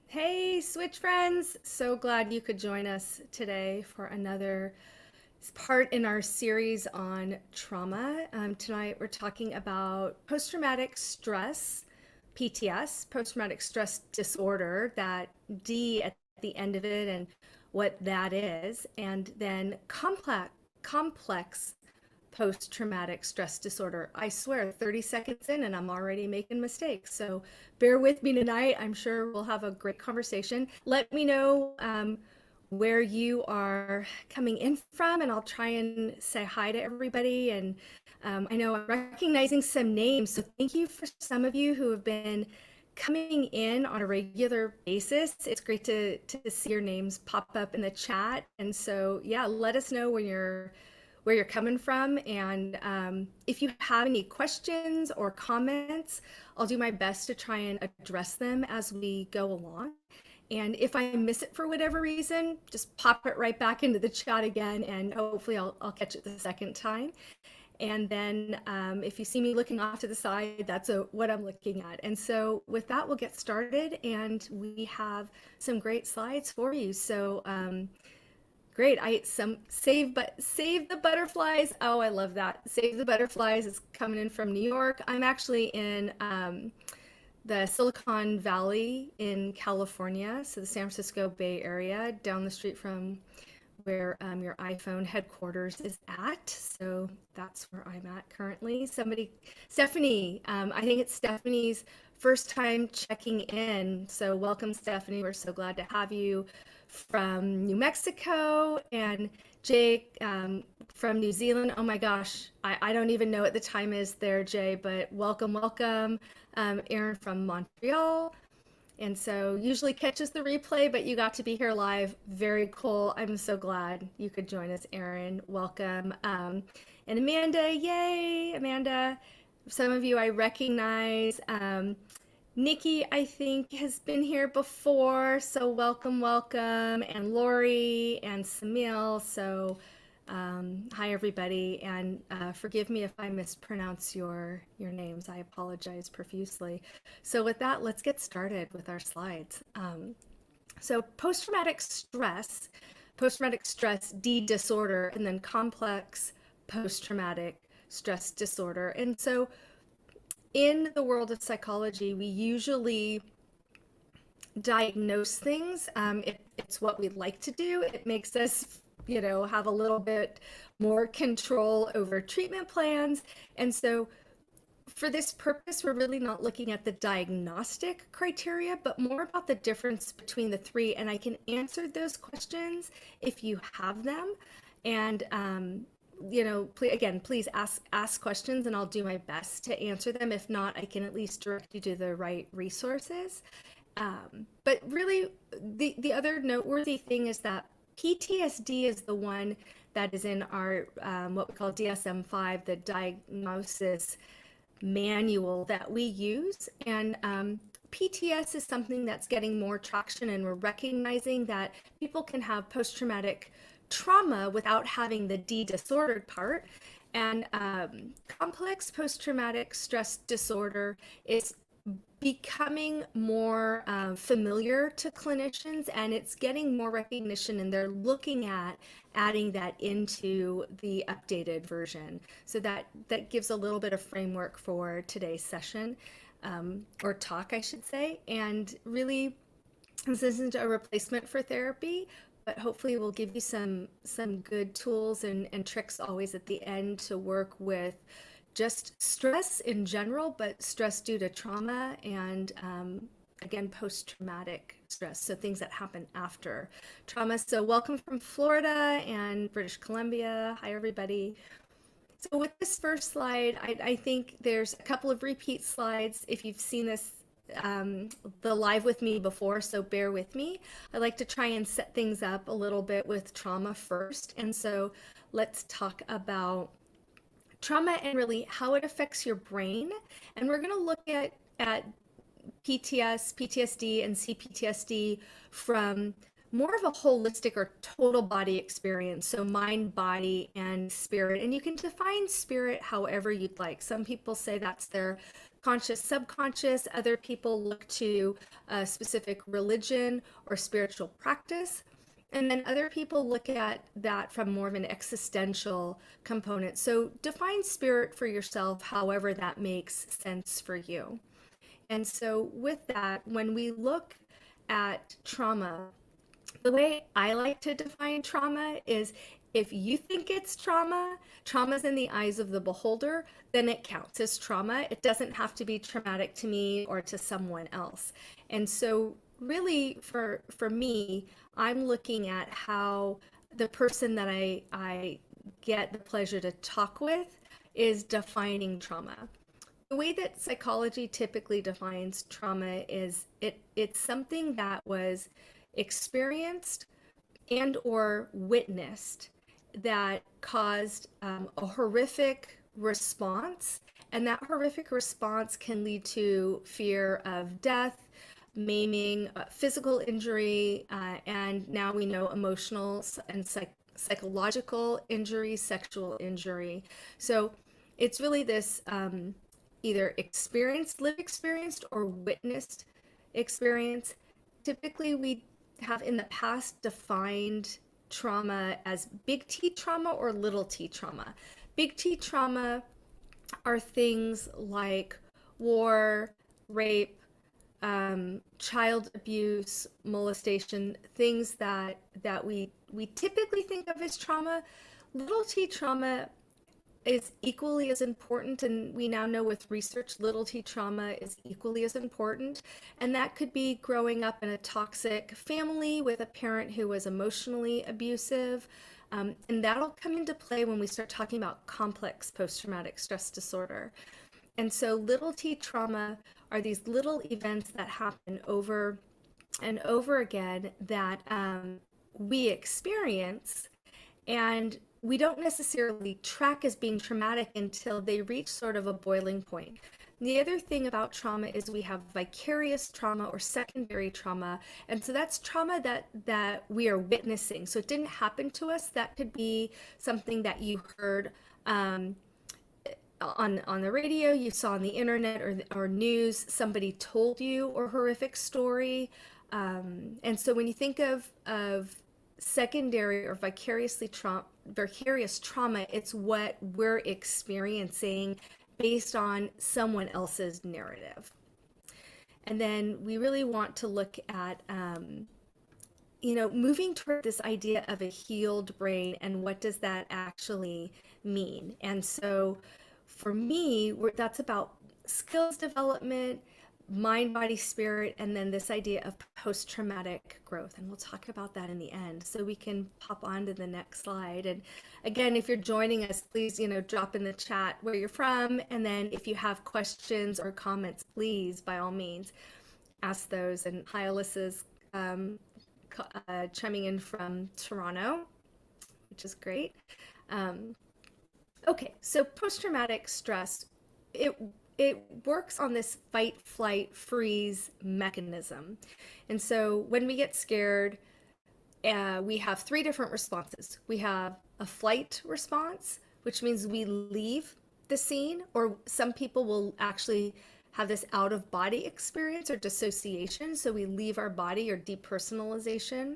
Hey, Switch friends! So glad you could join us today for another part in our series on trauma. Tonight we're talking about post-traumatic stress, PTS, post-traumatic stress disorder, that D at the end of it and what that is, and then complex post-traumatic stress disorder. I swear, 30 seconds in and I'm already making mistakes. So bear with me tonight. I'm sure we'll have a great conversation. Let me know where you are coming in from, and I'll try and say hi to everybody. And I know I'm recognizing some names, so thank you for some of you who have been coming in on a regular basis. It's great to see your names pop up in the chat. And so, yeah, let us know where you're coming from. And if you have any questions or comments, I'll do my best to try and address them as we go along. And if I miss it for whatever reason, just pop it right back into the chat again, and hopefully I'll catch it the second time. And then if you see me looking off to the side, that's what I'm looking at. And so with that, we'll get started, and we have some great slides for you. So great. Save the butterflies. Oh, I love that. Save the butterflies is coming in from New York. I'm actually in the Silicon Valley in California, so the San Francisco Bay Area, down the street from where your iPhone headquarters is at. So that's where I'm at currently. Stephanie, I think it's Stephanie's first time checking in. So welcome, Stephanie. We're so glad to have you from New Mexico, and Jake from New Zealand. Oh my gosh, I don't even know what the time is there, Jay, but welcome. Aaron from Montreal. And so usually catches the replay, but you got to be here live. Very cool. I'm so glad you could join us, Aaron. Welcome. And Amanda, yay, Amanda. Some of you I recognize. Nikki, I think, has been here before, so welcome. And Lori and Samil, so Hi, everybody, and forgive me if I mispronounce your names. I apologize profusely. So with that, let's get started with our slides. So post-traumatic stress D disorder, and then complex post-traumatic stress disorder. And so in the world of psychology, we usually diagnose things. It's what we like to do. It makes us, have a little bit more control over treatment plans. And so for this purpose, we're really not looking at the diagnostic criteria, but more about the difference between the three. And I can answer those questions if you have them. And, please ask questions and I'll do my best to answer them. If not, I can at least direct you to the right resources. But really, the other noteworthy thing is that PTSD is the one that is in our what we call DSM-5, the diagnosis manual that we use. And PTS is something that's getting more traction, and we're recognizing that people can have post-traumatic trauma without having the D disordered part. And complex post-traumatic stress disorder is becoming more familiar to clinicians, and it's getting more recognition, and they're looking at adding that into the updated version. So that gives a little bit of framework for today's session, or talk, I should say. And really, this isn't a replacement for therapy, but hopefully we'll give you some good tools and tricks always at the end to work with just stress in general, but stress due to trauma and again, post-traumatic stress, so things that happen after trauma. So welcome from Florida and British Columbia. Hi, everybody. So with this first slide, I think there's a couple of repeat slides if you've seen this the live with me before, so bear with me. I like to try and set things up a little bit with trauma first. And so let's talk about trauma and really how it affects your brain. And we're going to look at PTS, PTSD, and CPTSD from more of a holistic or total body experience. So mind, body, and spirit. And you can define spirit however you'd like. Some people say that's their conscious, subconscious. Other people look to a specific religion or spiritual practice. And then other people look at that from more of an existential component. So define spirit for yourself, however that makes sense for you. And so with that, when we look at trauma, the way I like to define trauma is if you think it's trauma's in the eyes of the beholder, then it counts as trauma. It doesn't have to be traumatic to me or to someone else. And so really for me, I'm looking at how the person that I get the pleasure to talk with is defining trauma. The way that psychology typically defines trauma is it's something that was experienced and or witnessed that caused a horrific response, and that horrific response can lead to fear of death, maiming, physical injury, and now we know emotional and psychological injury, sexual injury. So it's really this either lived experienced or witnessed experience. Typically, we have in the past defined trauma as big T trauma or little t trauma. Big T trauma are things like war, rape, child abuse, molestation, things that we typically think of as trauma. Little t trauma is equally as important, and we now know with research little t trauma is equally as important, and that could be growing up in a toxic family with a parent who was emotionally abusive, and that'll come into play when we start talking about complex post-traumatic stress disorder. And so little t trauma are these little events that happen over and over again that we experience, and we don't necessarily track as being traumatic until they reach sort of a boiling point. The other thing about trauma is we have vicarious trauma or secondary trauma. And so that's trauma that we are witnessing. So it didn't happen to us. That could be something that you heard on the radio, you saw on the internet or news, somebody told you a horrific story. And so when you think of secondary or vicarious trauma, it's what we're experiencing based on someone else's narrative. And then we really want to look at moving toward this idea of a healed brain and what does that actually mean. And so for me, that's about skills development, mind, body, spirit, and then this idea of post-traumatic growth. And we'll talk about that in the end. So we can pop on to the next slide. And again, if you're joining us, please, drop in the chat where you're from. And then if you have questions or comments, please, by all means, ask those. And hi, Alyssa's chiming in from Toronto, which is great. Okay, so post-traumatic stress, it works on this fight, flight, freeze mechanism. And so when we get scared, we have three different responses. We have a flight response, which means we leave the scene, or some people will actually have this out-of-body experience or dissociation. So we leave our body, or depersonalization.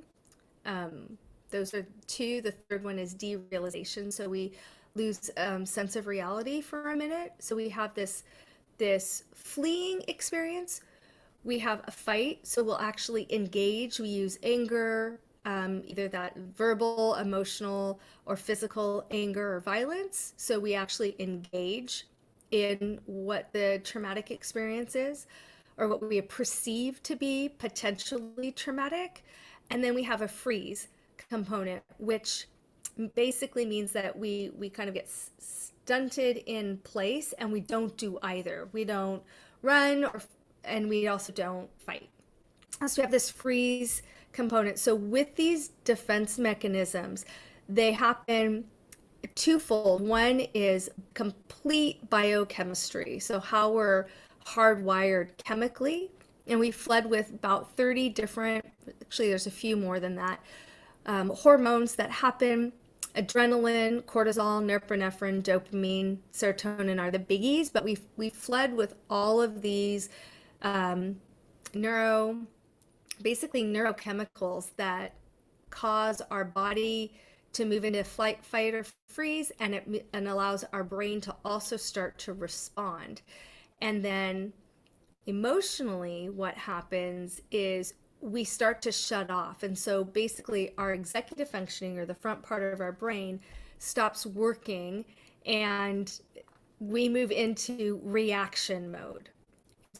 Those are two. The third one is derealization. So we lose sense of reality for a minute. So we have this fleeing experience. We have a fight, so we'll actually engage. We use anger, either that verbal, emotional, or physical anger or violence. So we actually engage in what the traumatic experience is, or what we perceive to be potentially traumatic. And then we have a freeze component, which basically means that we kind of get stunted in place, and we don't do either. We don't run, and we also don't fight. So we have this freeze component. So with these defense mechanisms, they happen twofold. One is complete biochemistry, so how we're hardwired chemically, and we fled with about 30 different, actually there's a few more than that, hormones that happen. Adrenaline, cortisol, norepinephrine, dopamine, serotonin are the biggies, but we fled with all of these neurochemicals that cause our body to move into flight, fight, or freeze, and allows our brain to also start to respond. And then emotionally, what happens is we start to shut off. And so basically our executive functioning, or the front part of our brain, stops working, and we move into reaction mode.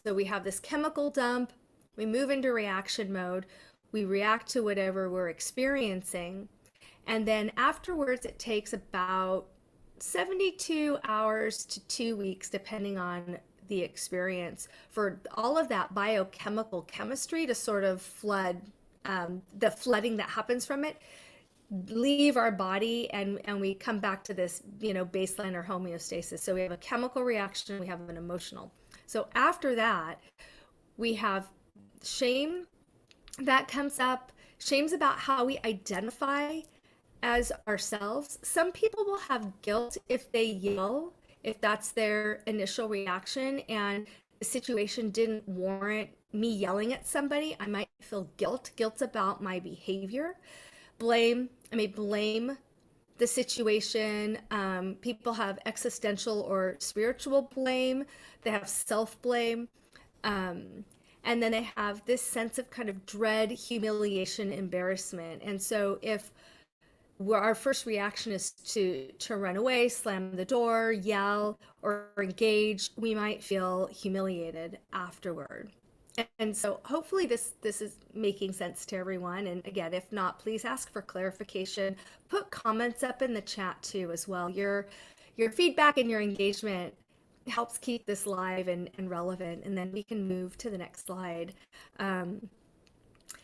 So we have this chemical dump, we move into reaction mode, we react to whatever we're experiencing, and then afterwards it takes about 72 hours to 2 weeks, depending on the experience, for all of that biochemical chemistry to sort of flood, the flooding that happens from it, leave our body, and we come back to this baseline or homeostasis. So we have a chemical reaction, we have an emotional. So after that, we have shame that comes up. Shame's about how we identify as ourselves. Some people will have guilt if they yell, if that's their initial reaction, and the situation didn't warrant me yelling at somebody. I might feel guilt. Guilt's about my behavior. Blame, I may blame the situation. People have existential or spiritual blame. They have self-blame. And then they have this sense of kind of dread, humiliation, embarrassment. And so if our first reaction is to run away, slam the door, yell, or engage, we might feel humiliated afterward. And so hopefully this is making sense to everyone. And again, if not, please ask for clarification. Put comments up in the chat too as well. Your feedback and your engagement helps keep this live and relevant. And then we can move to the next slide.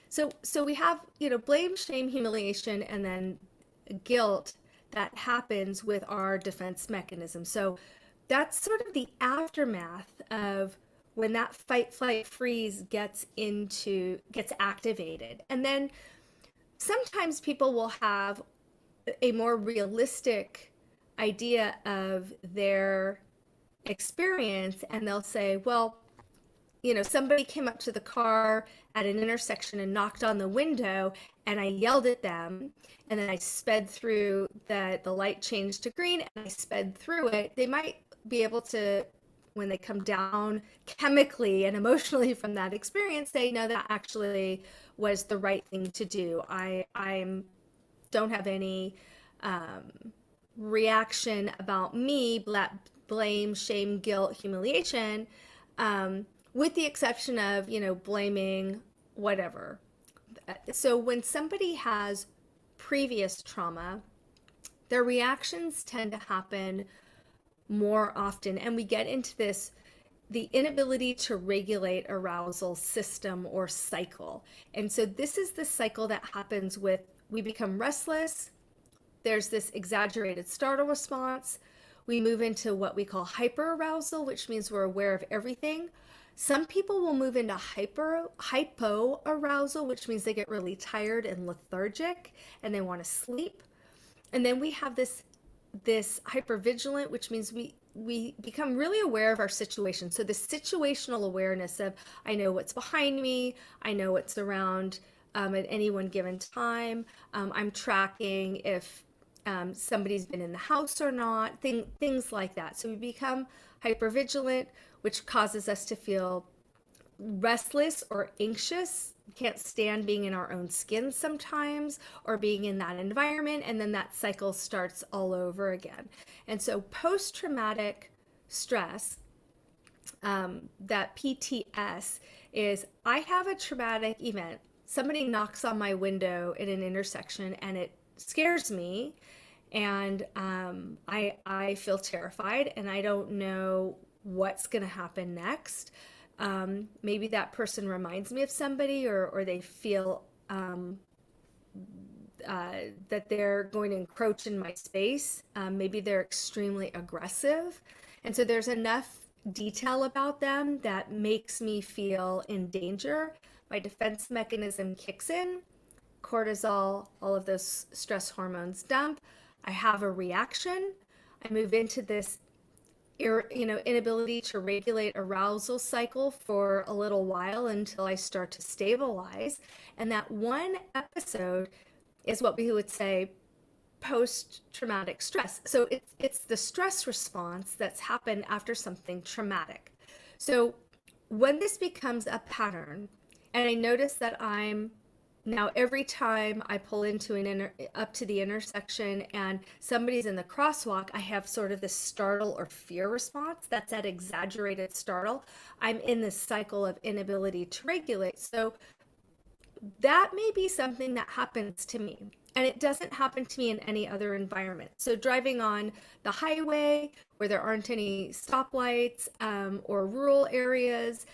So we have, blame, shame, humiliation, and then guilt that happens with our defense mechanism. So that's sort of the aftermath of when that fight, flight, freeze gets activated. And then sometimes people will have a more realistic idea of their experience, and they'll say, well, somebody came up to the car at an intersection and knocked on the window, and I yelled at them, and then I sped through the light changed to green, and I sped through it. They might be able to, when they come down chemically and emotionally from that experience, say, no, that actually was the right thing to do. I don't have any reaction about me, blame, shame, guilt, humiliation, with the exception of, blaming whatever. So when somebody has previous trauma, their reactions tend to happen more often. And we get into the inability to regulate arousal system or cycle. And so this is the cycle that happens with, we become restless. There's this exaggerated startle response. We move into what we call hyperarousal, which means we're aware of everything. Some people will move into hypoarousal, which means they get really tired and lethargic and they want to sleep. And then we have this hypervigilant, which means we become really aware of our situation. So the situational awareness of, I know what's behind me, I know what's around at any one given time. I'm tracking if somebody's been in the house or not, things like that. So we become hypervigilant, which causes us to feel restless or anxious. We can't stand being in our own skin sometimes, or being in that environment, and then that cycle starts all over again. And so post-traumatic stress, that PTS, is I have a traumatic event. Somebody knocks on my window in an intersection and it scares me, and I feel terrified, and I don't know what's going to happen next. Maybe that person reminds me of somebody, or they feel that they're going to encroach in my space. Maybe they're extremely aggressive. And so there's enough detail about them that makes me feel in danger. My defense mechanism kicks in, cortisol, all of those stress hormones dump. I have a reaction. I move into this inability to regulate arousal cycle for a little while until I start to stabilize. And that one episode is what we would say post-traumatic stress. So it's the stress response that's happened after something traumatic. So when this becomes a pattern, and I notice that I'm now, every time I pull into up to the intersection and somebody's in the crosswalk, I have sort of this startle or fear response. That's that exaggerated startle. I'm in this cycle of inability to regulate. So that may be something that happens to me, and it doesn't happen to me in any other environment. So driving on the highway where there aren't any stoplights, or rural areas,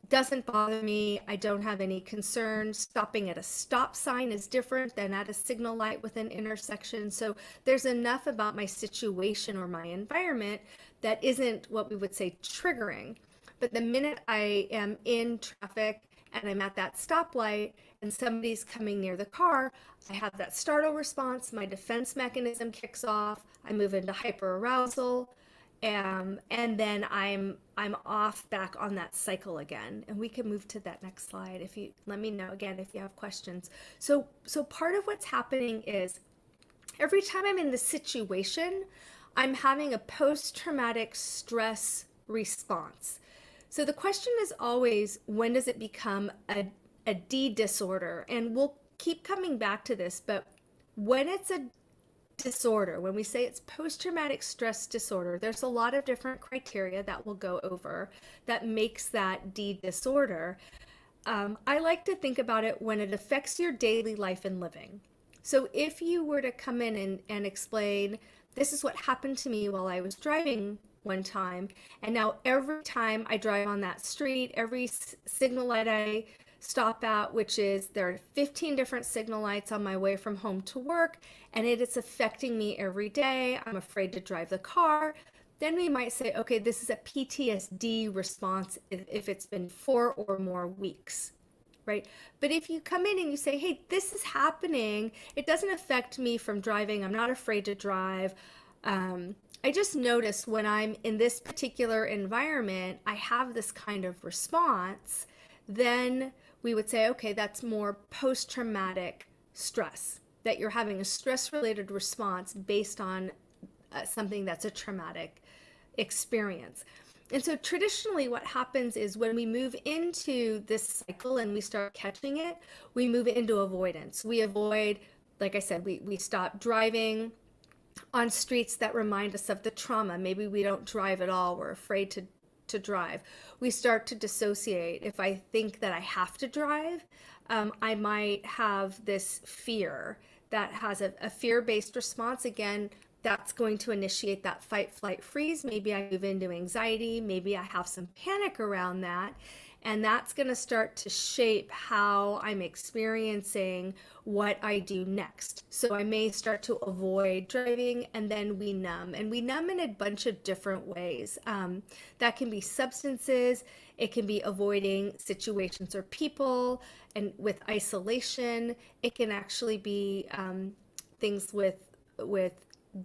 doesn't bother me. I don't have any concerns. Stopping at a stop sign is different than at a signal light with an intersection. So there's enough about my situation or my environment that isn't what we would say triggering. But the minute I am in traffic and I'm at that stoplight and somebody's coming near the car, I have that startle response. My defense mechanism kicks off. I move into hyperarousal. And then I'm off back on that cycle again. And we can move to that next slide if you let me know again if you have questions. So part of what's happening is every time I'm in the situation, I'm having a post-traumatic stress response. So the question is always, when does it become a D disorder? And we'll keep coming back to this, but when it's a disorder, when we say it's post-traumatic stress disorder, there's a lot of different criteria that we'll go over that makes that D disorder. I like to think about it when it affects your daily life and living. So if you were to come in and explain, this is what happened to me while I was driving one time, and now every time I drive on that street, every signal light I stop at, which is there are 15 different signal lights on my way from home to work, and it is affecting me every day. I'm afraid to drive the car. then we might say, okay, this is a PTSD response if it's been 4 or more weeks, right? But if you come in and you say, hey, this is happening, it doesn't affect me from driving, I'm not afraid to drive. I just noticed when I'm in this particular environment, I have this kind of response, then we would say, okay, that's more post-traumatic stress, that you're having a stress-related response based on something that's a traumatic experience. And so traditionally what happens is when we move into this cycle and we start catching it, we move into avoidance. We avoid, like I said, we stop driving on streets that remind us of the trauma. Maybe we don't drive at all. We're afraid to drive. We start to dissociate. If I think that I have to drive, I might have this fear that has a fear-based response. Again, that's going to initiate that fight, flight, freeze. Maybe I move into anxiety. Maybe I have some panic around that. And that's going to start to shape how I'm experiencing what I do next. So I may start to avoid driving, and then we numb. And we numb in a bunch of different ways. That can be substances. It can be avoiding situations or people, and with isolation. It can actually be things with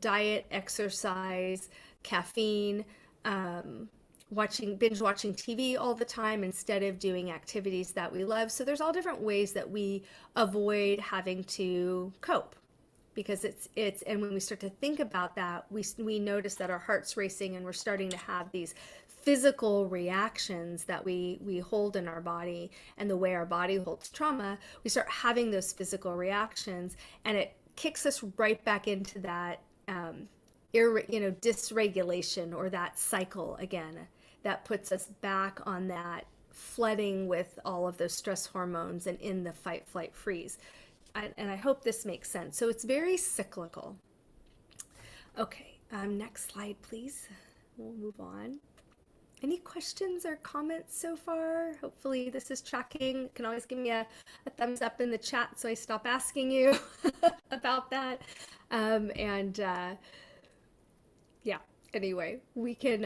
diet, exercise, caffeine, binge watching TV all the time instead of doing activities that we love. So there's all different ways that we avoid having to cope, because and when we start to think about that, we notice that our heart's racing and we're starting to have these physical reactions that we hold in our body, and the way our body holds trauma, we start having those physical reactions, and it kicks us right back into that dysregulation, or that cycle again, that puts us back on that flooding with all of those stress hormones and in the fight, flight, freeze. And I hope this makes sense. So it's very cyclical. Okay, next slide, please. We'll move on. Any questions or comments so far? Hopefully this is tracking. You can always give me a thumbs up in the chat so I stop asking you about that. Yeah, anyway, we can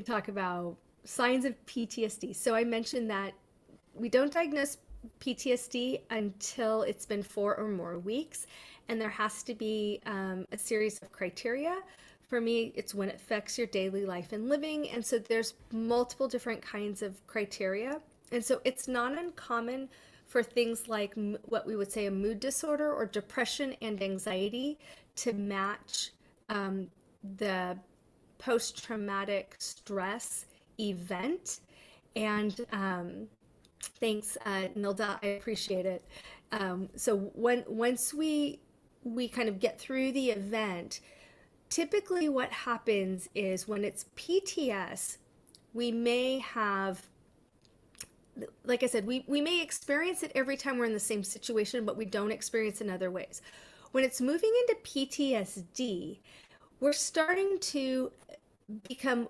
talk about signs of PTSD. So I mentioned that we don't diagnose PTSD until it's been 4 or more weeks, and there has to be a series of criteria. For me, it's when it affects your daily life and living, and so there's multiple different kinds of criteria. And so it's not uncommon for things like what we would say a mood disorder or depression and anxiety to match the post-traumatic stress event. And thanks, Nilda, I appreciate it. So once we kind of get through the event, typically what happens is when it's PTS, we may have, like I said, we may experience it every time we're in the same situation, but we don't experience it in other ways. When it's moving into PTSD, we're starting to become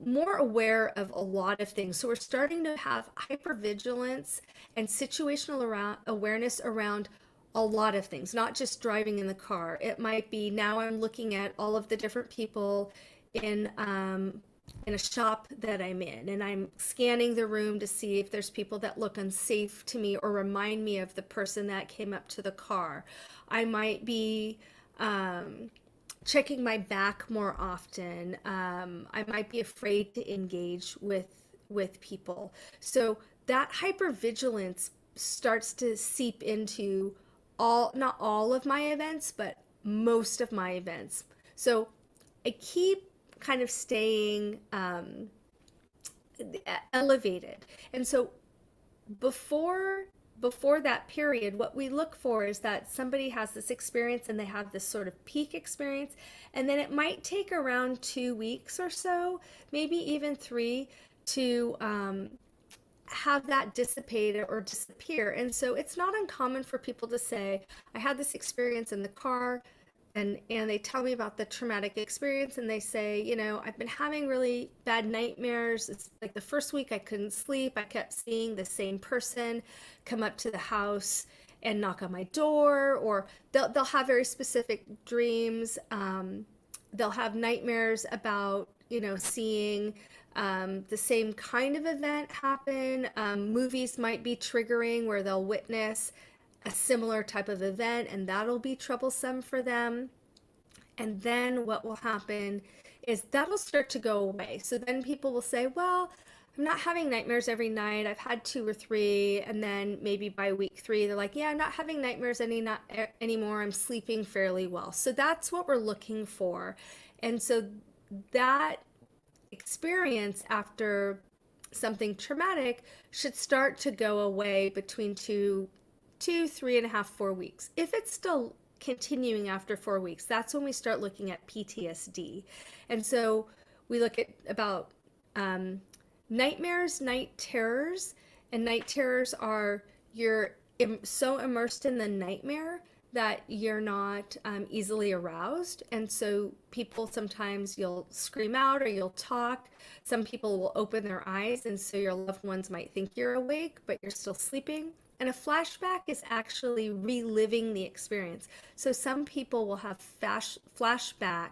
more aware of a lot of things. So we're starting to have hypervigilance and situational awareness around a lot of things, not just driving in the car. It might be now I'm looking at all of the different people in a shop that I'm in, and I'm scanning the room to see if there's people that look unsafe to me or remind me of the person that came up to the car. I might be checking my back more often. I might be afraid to engage with people. So that hypervigilance starts to seep into not all of my events, but most of my events. So I keep kind of staying elevated. And so before that period, what we look for is that somebody has this experience and they have this sort of peak experience, and then it might take around 2 weeks or so, maybe even 3, to have that dissipate or disappear. And so it's not uncommon for people to say, I had this experience in the car, and they tell me about the traumatic experience, and they say, I've been having really bad nightmares. It's like the first week I couldn't sleep. I kept seeing the same person come up to the house and knock on my door, or they'll have very specific dreams. they'll have nightmares about, seeing the same kind of event happen. Movies might be triggering where they'll witness a similar type of event, and that'll be troublesome for them. And then what will happen is that'll start to go away. So then people will say, well, I'm not having nightmares every night. I've had two or three. And then maybe by week three, they're like, yeah, I'm not having nightmares anymore. I'm sleeping fairly well. So that's what we're looking for. And so that experience after something traumatic should start to go away between 3.5, 4 weeks. If it's still continuing after 4 weeks, that's when we start looking at PTSD. And so we look at about nightmares, night terrors, and night terrors are you're so immersed in the nightmare that you're not easily aroused. And so people sometimes you'll scream out or you'll talk. Some people will open their eyes, and so your loved ones might think you're awake, but you're still sleeping. And a flashback is actually reliving the experience. So some people will have flashback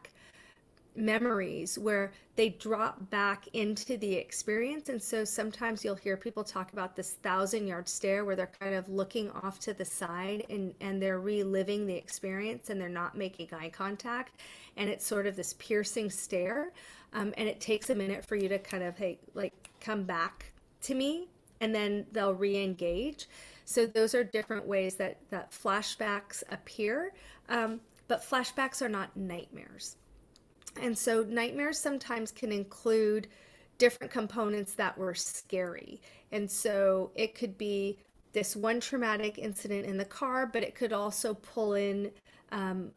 memories where they drop back into the experience. And so sometimes you'll hear people talk about this 1,000-yard stare where they're kind of looking off to the side and they're reliving the experience and they're not making eye contact. And it's sort of this piercing stare. And it takes a minute for you to kind of, hey, like, come back to me, and then they'll re-engage. So those are different ways that flashbacks appear. But flashbacks are not nightmares. And so nightmares sometimes can include different components that were scary. And so it could be this one traumatic incident in the car, but it could also pull in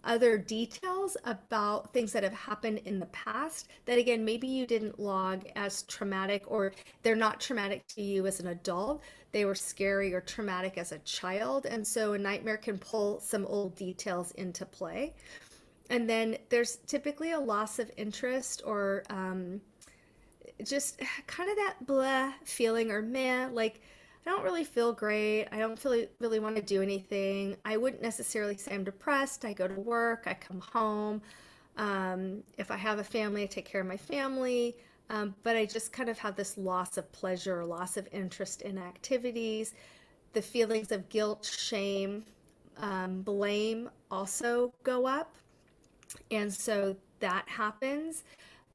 other details about things that have happened in the past that, again, maybe you didn't log as traumatic, or they're not traumatic to you as an adult. They were scary or traumatic as a child. And so a nightmare can pull some old details into play. And then there's typically a loss of interest, or just kind of that blah feeling, or meh, like, I don't really feel great. I don't really want to do anything. I wouldn't necessarily say I'm depressed. I go to work, I come home. If I have a family, I take care of my family. But I just kind of have this loss of pleasure, loss of interest in activities. The feelings of guilt, shame, blame also go up. And so that happens.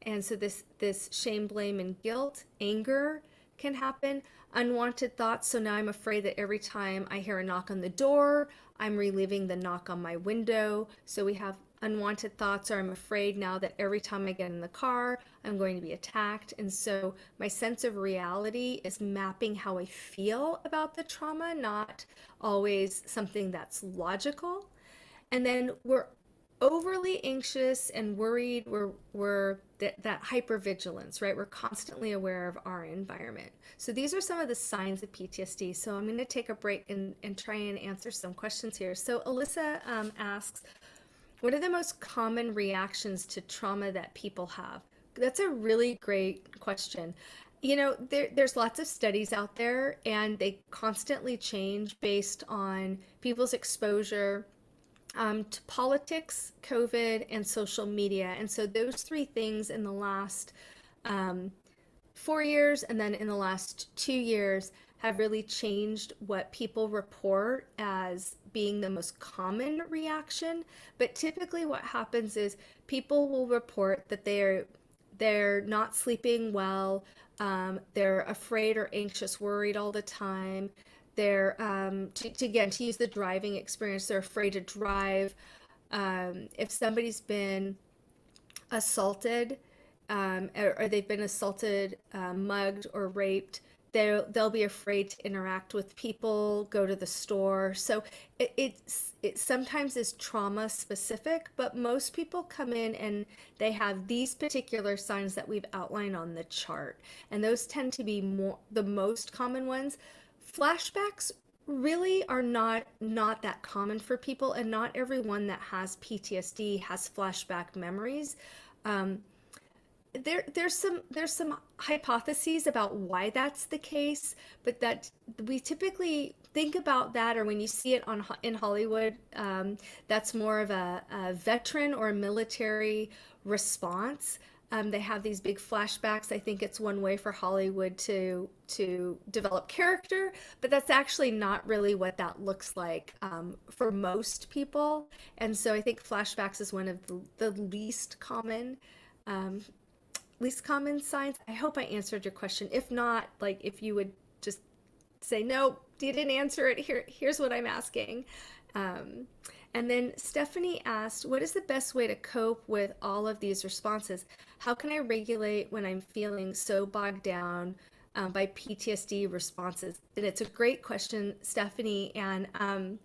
And so this shame, blame, and guilt, anger can happen. Unwanted thoughts. So now I'm afraid that every time I hear a knock on the door, I'm reliving the knock on my window. So we have unwanted thoughts, or I'm afraid now that every time I get in the car, I'm going to be attacked. And so my sense of reality is mapping how I feel about the trauma, not always something that's logical. And then we're overly anxious and worried. We're that hypervigilance, right? We're constantly aware of our environment. So these are some of the signs of PTSD. So I'm going to take a break and try and answer some questions here. So Alyssa asks, what are the most common reactions to trauma that people have? That's a really great question. There's lots of studies out there, and they constantly change based on people's exposure to politics, COVID, and social media. And so those three things in the last 4 years and then in the last 2 years have really changed what people report as being the most common reaction. But typically what happens is people will report that they're not sleeping well, they're afraid or anxious, worried all the time. They're to use the driving experience, they're afraid to drive. If somebody's been assaulted, or they've been assaulted, mugged, or raped, they'll be afraid to interact with people, go to the store. So it sometimes is trauma specific, but most people come in and they have these particular signs that we've outlined on the chart, and those tend to be the most common ones. Flashbacks really are not that common for people, and not everyone that has PTSD has flashback memories. there's some hypotheses about why that's the case, but that we typically think about that, or when you see it in Hollywood, that's more of a veteran or military response. They have these big flashbacks. I think it's one way for Hollywood to develop character, but that's actually not really what that looks like for most people. And so I think flashbacks is one of the um, least common signs. I hope I answered your question. If not, like if you would just say, no, you didn't answer it. Here's what I'm asking. Um, and then Stephanie asked, what is the best way to cope with all of these responses? How can I regulate when I'm feeling so bogged down by PTSD responses? And it's a great question, Stephanie. And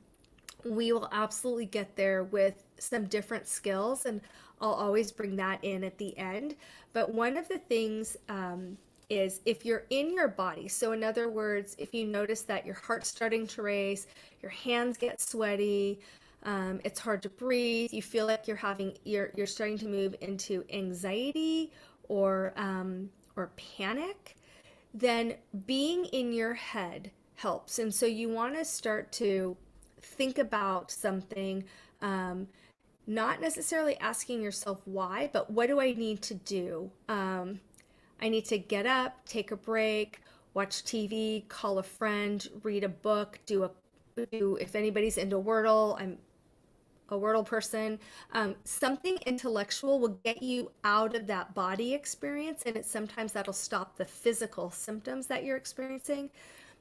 we will absolutely get there with some different skills, and I'll always bring that in at the end. But one of the things is if you're in your body, so in other words, if you notice that your heart's starting to race, your hands get sweaty, it's hard to breathe, you feel like you're starting to move into anxiety or panic, then being in your head helps. And so you want to start to think about something, not necessarily asking yourself why, but what do I need to do? I need to get up, take a break, watch TV, call a friend, read a book, if anybody's into Wordle, I'm a Wordle person. Something intellectual will get you out of that body experience, and sometimes that'll stop the physical symptoms that you're experiencing.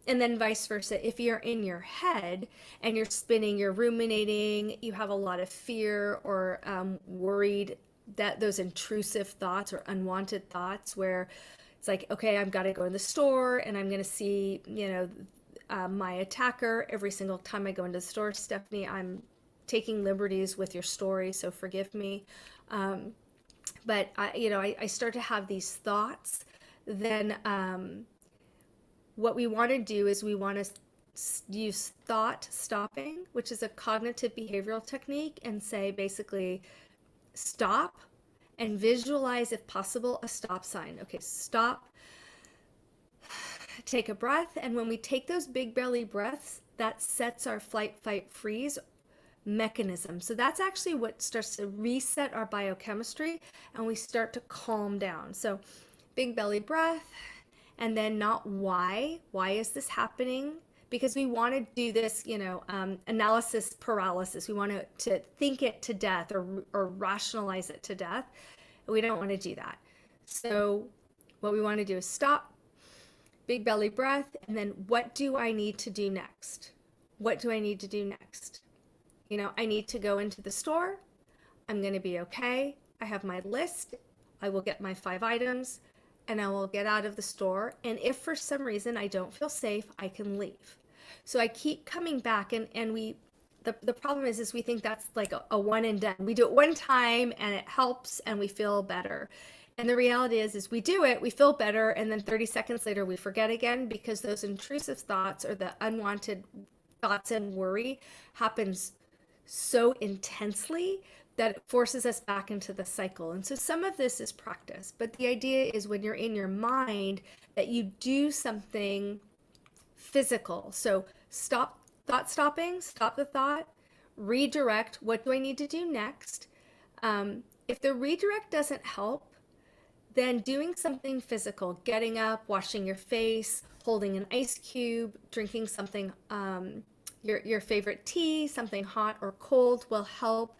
And then vice versa, if you're in your head and you're spinning, you're ruminating, you have a lot of fear or worried, that those intrusive thoughts or unwanted thoughts where it's like, okay, I've got to go to the store and I'm going to see, my attacker every single time I go into the store. Stephanie, I'm taking liberties with your story, so forgive me. But I start to have these thoughts. Then what we want to do is we want to use thought stopping, which is a cognitive behavioral technique, and say basically stop and visualize, if possible, a stop sign. Okay, stop, take a breath, and when we take those big belly breaths, that sets our flight, fight, freeze mechanism. So that's actually what starts to reset our biochemistry, and we start to calm down. So big belly breath, and then not why. Why is this happening? Because we want to do this, analysis paralysis. We want to think it to death or rationalize it to death. We don't want to do that. So what we want to do is stop, big belly breath, and then what do I need to do next? What do I need to do next? I need to go into the store. I'm going to be okay. I have my list. I will get my 5 items and I will get out of the store. And if for some reason I don't feel safe, I can leave. So I keep coming back, and the problem is we think that's like a one and done. We do it one time and it helps and we feel better. And the reality is we do it, we feel better, and then 30 seconds later we forget again, because those intrusive thoughts or the unwanted thoughts and worry happens so intensely that it forces us back into the cycle. And so some of this is practice, but the idea is when you're in your mind that you do something physical. So stop stopping, stop the thought, redirect. What do I need to do next? If the redirect doesn't help, then doing something physical, getting up, washing your face, holding an ice cube, drinking something, your favorite tea, something hot or cold will help.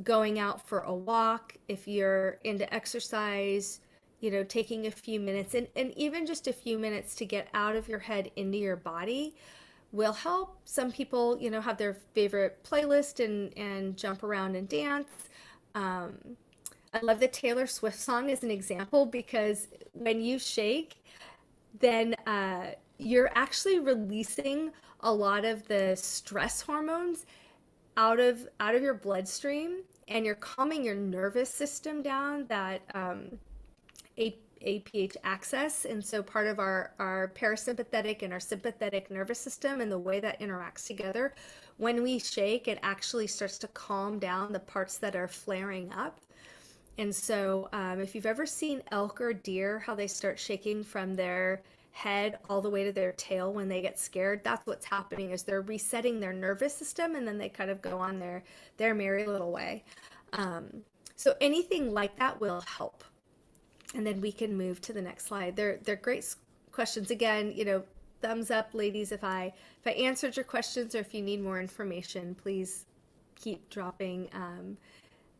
Going out for a walk, if you're into exercise, taking a few minutes, and even just a few minutes to get out of your head into your body will help. Some people, have their favorite playlist and jump around and dance. I love the Taylor Swift song as an example, because when you shake, then you're actually releasing a lot of the stress hormones out of your bloodstream, and you're calming your nervous system down, that APH axis. And so part of our parasympathetic and our sympathetic nervous system, and the way that interacts together, when we shake, it actually starts to calm down the parts that are flaring up. And so if you've ever seen elk or deer, how they start shaking from their head all the way to their tail when they get scared, that's what's happening, is they're resetting their nervous system, and then they kind of go on their merry little way. So anything like that will help. And then we can move to the next slide. They're great questions. Again, thumbs up, ladies, if I answered your questions, or if you need more information, please keep dropping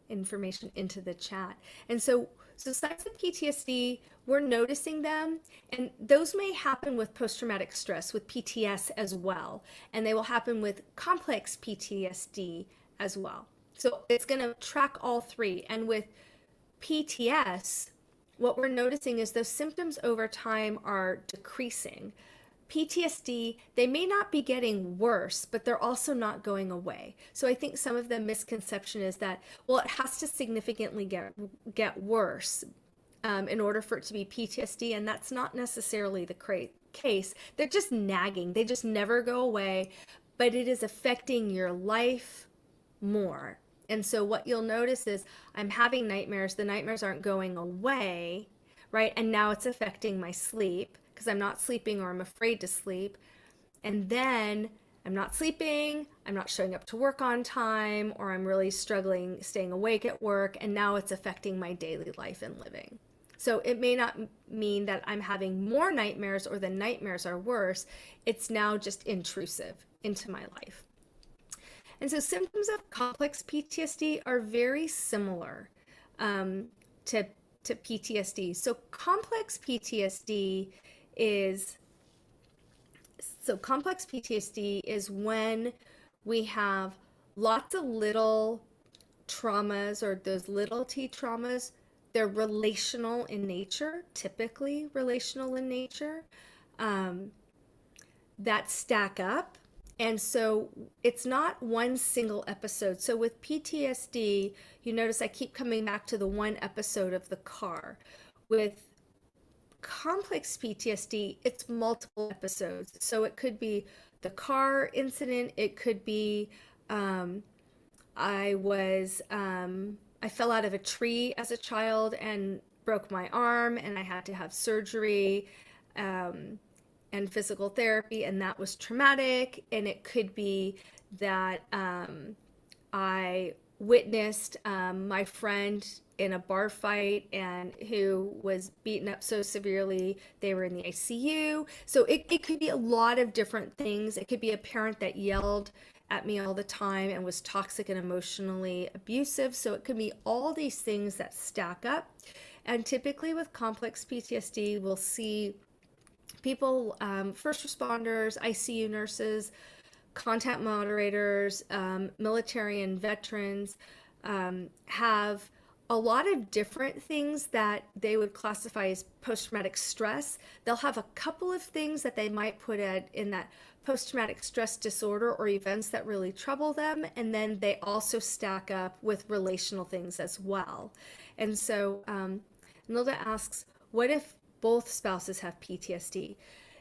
information into the chat. And so signs of PTSD, we're noticing them, and those may happen with post-traumatic stress, with PTS as well, and they will happen with complex PTSD as well. So it's going to track all three. And with PTS, what we're noticing is those symptoms over time are decreasing. PTSD, they may not be getting worse, but they're also not going away. So I think some of the misconception is that, well, it has to significantly get worse in order for it to be PTSD, and that's not necessarily the case. They're just nagging. They just never go away, but it is affecting your life more. And so what you'll notice is I'm having nightmares. The nightmares aren't going away, right? And now it's affecting my sleep, because I'm not sleeping, or I'm afraid to sleep. And then I'm not sleeping, I'm not showing up to work on time, or I'm really struggling staying awake at work, and now it's affecting my daily life and living. So it may not mean that I'm having more nightmares or the nightmares are worse. It's now just intrusive into my life. And so symptoms of complex PTSD are very similar to PTSD. So complex PTSD is when we have lots of little traumas, or those little t traumas. They're relational in nature, typically relational in nature, that stack up. And so it's not one single episode. So with PTSD, you notice I keep coming back to the one episode of the car. With complex PTSD, it's multiple episodes. So it could be the car incident. It could be I fell out of a tree as a child and broke my arm, and I had to have surgery and physical therapy, and that was traumatic. And it could be that I witnessed my friend in a bar fight, and who was beaten up so severely they were in the ICU. So it could be a lot of different things. It could be a parent that yelled at me all the time and was toxic and emotionally abusive. So it could be all these things that stack up. And typically with complex PTSD, we'll see people, first responders, ICU nurses, contact moderators, military and veterans, have a lot of different things that they would classify as post-traumatic stress. They'll have a couple of things that they might put in that post-traumatic stress disorder, or events that really trouble them. And then they also stack up with relational things as well. And so Nilda asks, what if both spouses have PTSD?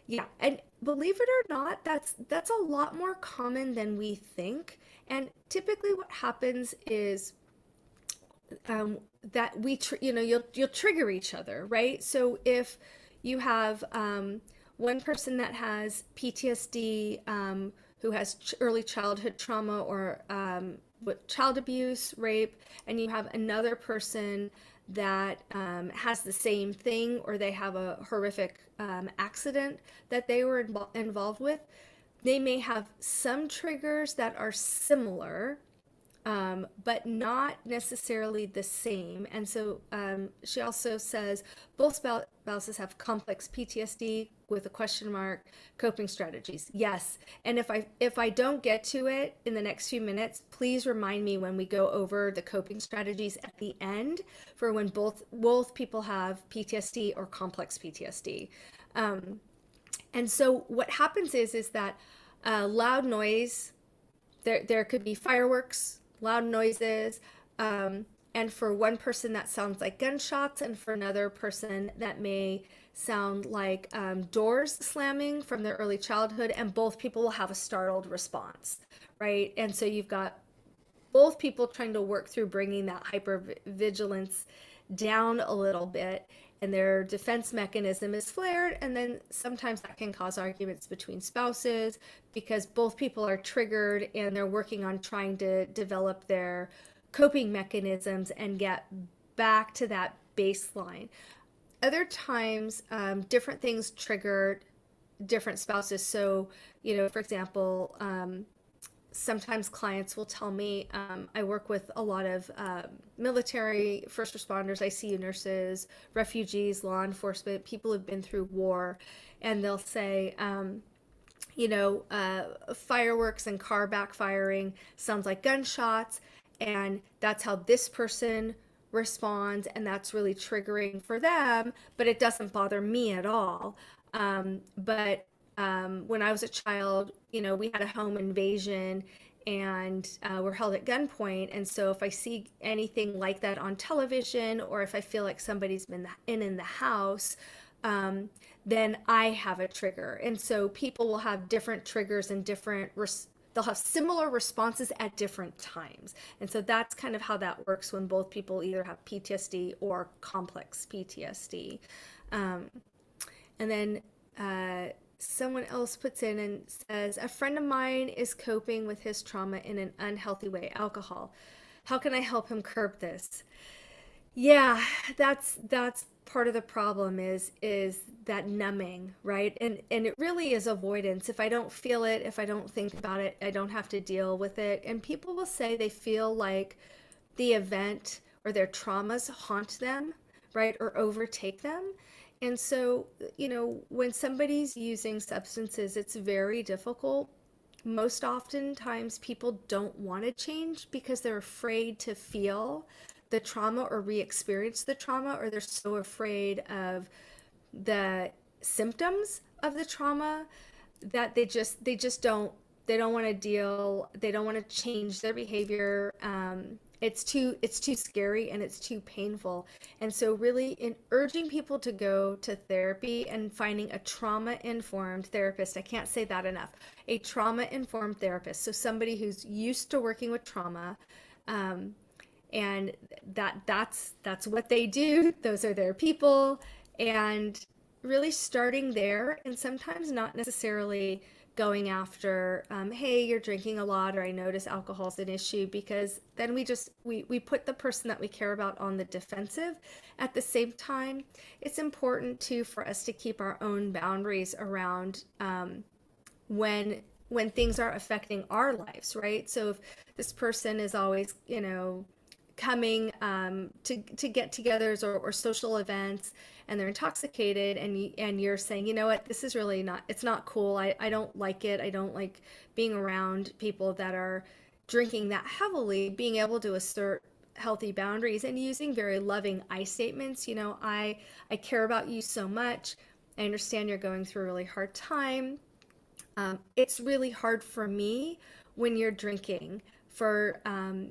Yeah, and believe it or not, that's a lot more common than we think. And typically what happens is that you'll trigger each other, right? So if you have one person that has PTSD, who has early childhood trauma, or with child abuse, rape, and you have another person that has the same thing, or they have a horrific accident that they were involved with, they may have some triggers that are similar, but not necessarily the same. And so she also says both spouses have complex PTSD with a question mark, coping strategies. Yes. And if I don't get to it in the next few minutes, please remind me when we go over the coping strategies at the end for when both people have PTSD or complex PTSD. And so what happens is that loud noise, there could be fireworks, loud noises, and for one person that sounds like gunshots, and for another person that may sound like doors slamming from their early childhood, and both people will have a startled response, right? And so you've got both people trying to work through bringing that hypervigilance down a little bit and their defense mechanism is flared. And then sometimes that can cause arguments between spouses because both people are triggered and they're working on trying to develop their coping mechanisms and get back to that baseline. Other times, different things trigger different spouses. So, for example, sometimes clients will tell me, I work with a lot of military, first responders, ICU nurses, refugees, law enforcement, people who've been through war, and they'll say, fireworks and car backfiring sounds like gunshots, and that's how this person responds, and that's really triggering for them, but it doesn't bother me at all. But when I was a child, we had a home invasion and we're held at gunpoint. And so if I see anything like that on television, or if I feel like somebody's been in the house, then I have a trigger. And so people will have different triggers and they'll have similar responses at different times. And so that's kind of how that works when both people either have PTSD or complex PTSD. And then someone else puts in and says, a friend of mine is coping with his trauma in an unhealthy way, alcohol. How can I help him curb this? Yeah, that's part of the problem is that numbing, right? And it really is avoidance. If I don't feel it, if I don't think about it, I don't have to deal with it. And people will say they feel like the event or their traumas haunt them, right? Or overtake them. And so, when somebody's using substances, it's very difficult. Most oftentimes, people don't want to change because they're afraid to feel the trauma or re-experience the trauma, or they're so afraid of the symptoms of the trauma that they don't want to they don't want to change their behavior. It's too scary and it's too painful. And so really in urging people to go to therapy and finding a trauma-informed therapist, I can't say that enough, a trauma-informed therapist. So somebody who's used to working with trauma, and that's what they do. Those are their people, and really starting there, and sometimes not necessarily going after, hey, you're drinking a lot, or I notice alcohol's an issue, because then we put the person that we care about on the defensive. At the same time, it's important too for us to keep our own boundaries around when things are affecting our lives, right? So if this person is always, coming to get-togethers or social events, and they're intoxicated, and you're saying, you know what, this is really not, it's not cool. I don't like it. I don't like being around people that are drinking that heavily. Being able to assert healthy boundaries and using very loving I statements. I care about you so much. I understand you're going through a really hard time. It's really hard for me when you're drinking, for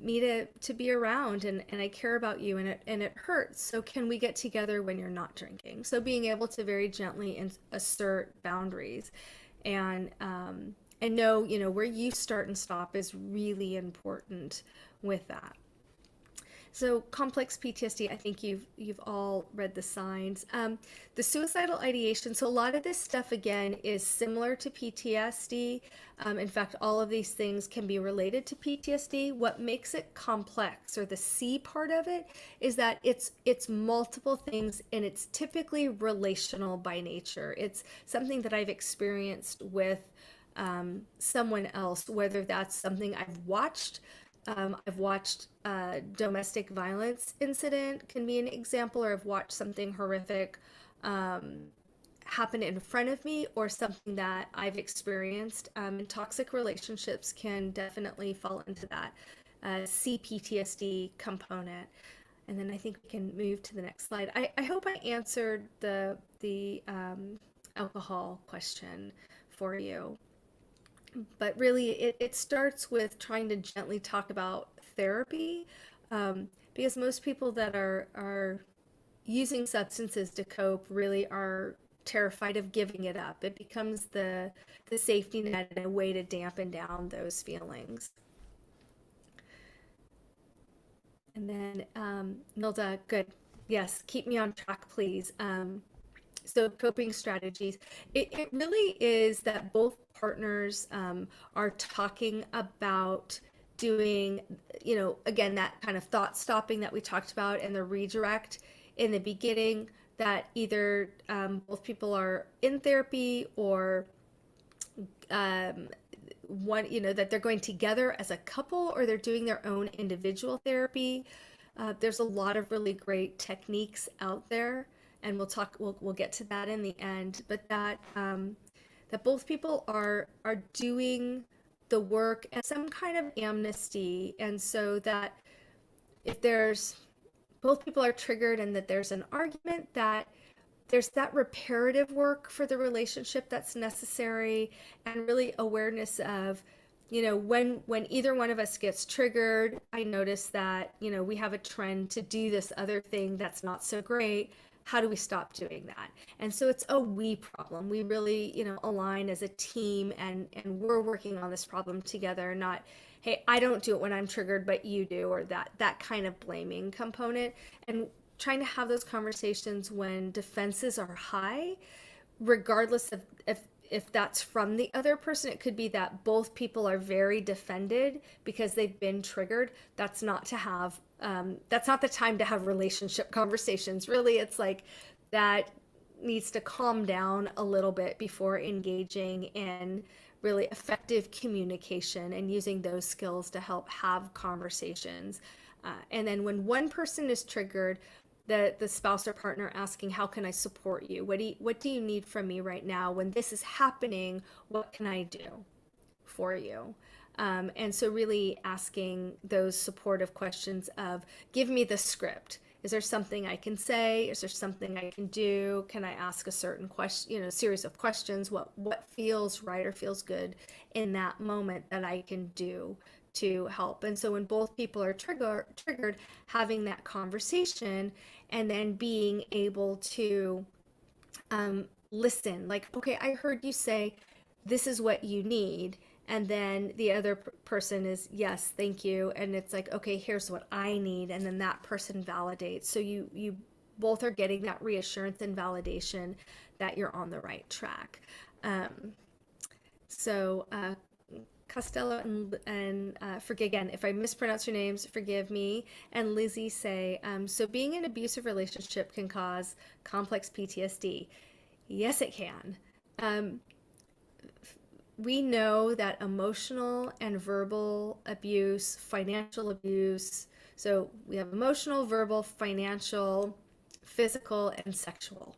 me to be around, and I care about you, and it hurts. So can we get together when you're not drinking? So being able to very gently assert boundaries, and know, where you start and stop is really important with that. So complex PTSD, I think you've all read the signs. The suicidal ideation, so a lot of this stuff, again, is similar to PTSD. In fact, all of these things can be related to PTSD. What makes it complex, or the C part of it, is that it's multiple things, and it's typically relational by nature. It's something that I've experienced with someone else, whether that's something I've watched. I've watched domestic violence incident can be an example, or I've watched something horrific happen in front of me, or something that I've experienced. And toxic relationships can definitely fall into that CPTSD component. And then I think we can move to the next slide. I hope I answered the alcohol question for you. But really, it starts with trying to gently talk about therapy, because most people that are using substances to cope really are terrified of giving it up. It becomes the safety net and a way to dampen down those feelings. And then, Nilda, good. Yes, keep me on track, please. So coping strategies, it really is that both partners are talking about doing, again, that kind of thought stopping that we talked about and the redirect in the beginning, that either both people are in therapy or um, one, that they're going together as a couple or they're doing their own individual therapy. There's a lot of really great techniques out there, and we'll get to that in the end. But that both people are doing the work as some kind of amnesty, and so that if there's both people are triggered and that there's an argument, that there's that reparative work for the relationship that's necessary, and really awareness of, when either one of us gets triggered, I notice that, we have a trend to do this other thing that's not so great. How do we stop doing that? And so it's a we problem. We really, align as a team, and we're working on this problem together, not, hey, I don't do it when I'm triggered, but you do, or that kind of blaming component. And trying to have those conversations when defenses are high, regardless of if that's from the other person. It could be that both people are very defended because they've been triggered. That's not the time to have relationship conversations. Really, it's like that needs to calm down a little bit before engaging in really effective communication and using those skills to help have conversations. And then when one person is triggered, the spouse or partner asking, how can I support you? What do you need from me right now? When this is happening, what can I do for you? And so really asking those supportive questions of, give me the script. Is there something I can say? Is there something I can do? Can I ask a certain question, series of questions? What feels right or feels good in that moment that I can do to help? And so when both people are triggered, having that conversation and then being able to listen, like, okay, I heard you say this is what you need. And then the other person is, yes, thank you. And it's like, okay, here's what I need. And then that person validates. So you both are getting that reassurance and validation that you're on the right track. So Costello and forgive again if I mispronounce your names, forgive me. And Lizzie say, so being in an abusive relationship can cause complex PTSD. Yes, it can. We know that emotional and verbal abuse, financial abuse, so we have emotional, verbal, financial, physical, and sexual.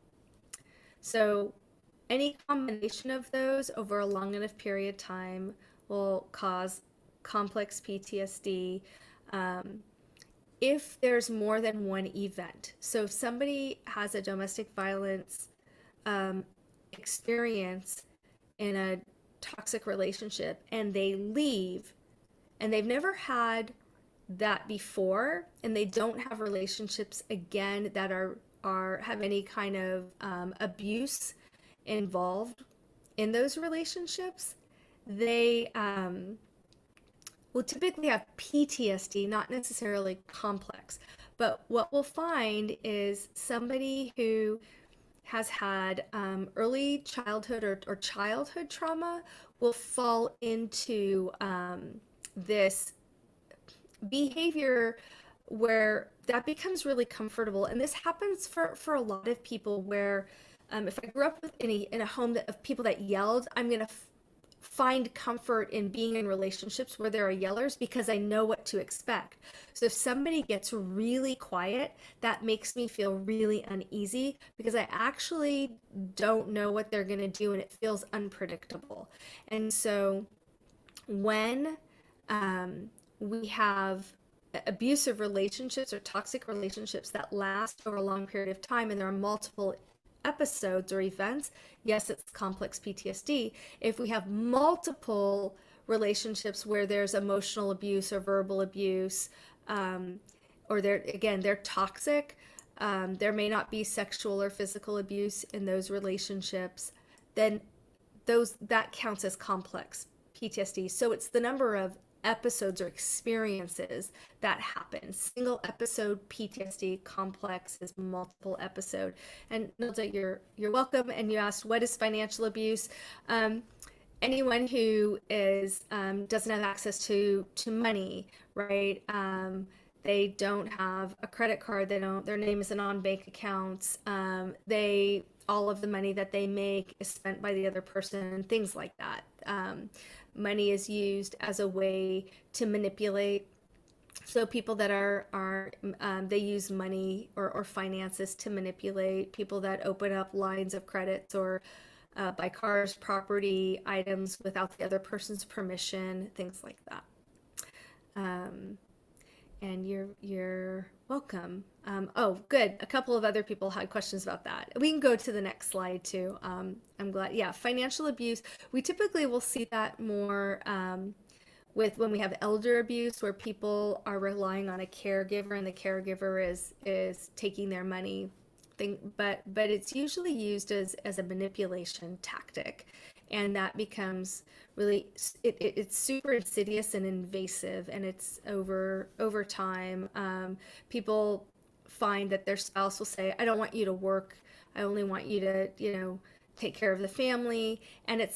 So any combination of those over a long enough period of time will cause complex PTSD if there's more than one event. So if somebody has a domestic violence experience in a toxic relationship and they leave and they've never had that before, and they don't have relationships again that have any kind of abuse involved in those relationships, they will typically have PTSD, not necessarily complex. But what we'll find is somebody who has had early childhood or childhood trauma will fall into this behavior where that becomes really comfortable. And this happens for a lot of people where if I grew up in a home of people that yelled, I'm going to find comfort in being in relationships where there are yellers because I know what to expect. So if somebody gets really quiet, that makes me feel really uneasy because I actually don't know what they're going to do and it feels unpredictable. And so when we have abusive relationships or toxic relationships that last over a long period of time and there are multiple episodes or events, yes, it's complex PTSD. If we have multiple relationships where there's emotional abuse or verbal abuse, or they're toxic, there may not be sexual or physical abuse in those relationships, then that counts as complex PTSD. So it's the number of episodes or experiences that happen. Single episode PTSD, complex is multiple episode. And Nilda, you're welcome. And you asked, what is financial abuse? Anyone who is doesn't have access to money, right? They don't have a credit card. They don't. Their name isn't on bank accounts. They all of the money that they make is spent by the other person. Things like that. Money is used as a way to manipulate. So people that are they use money or finances to manipulate. People that open up lines of credits or buy cars, property, items without the other person's permission, things like that. And you're welcome. Oh, good. A couple of other people had questions about that. We can go to the next slide too. I'm glad. Yeah, financial abuse. We typically will see that more with when we have elder abuse, where people are relying on a caregiver and the caregiver is taking their money. But it's usually used as a manipulation tactic, and that becomes really it's super insidious and invasive, and it's over time. People find that their spouse will say, I don't want you to work, I only want you to take care of the family, and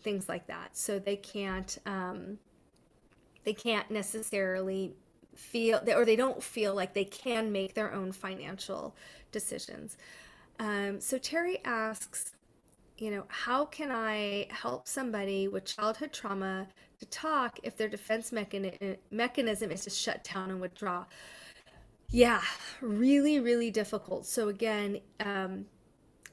things like that. So they can't necessarily feel, or they don't feel like they can make their own financial decisions. So Terry asks, how can I help somebody with childhood trauma to talk if their defense mechanism is to shut down and withdraw? Yeah, really, really difficult. So again,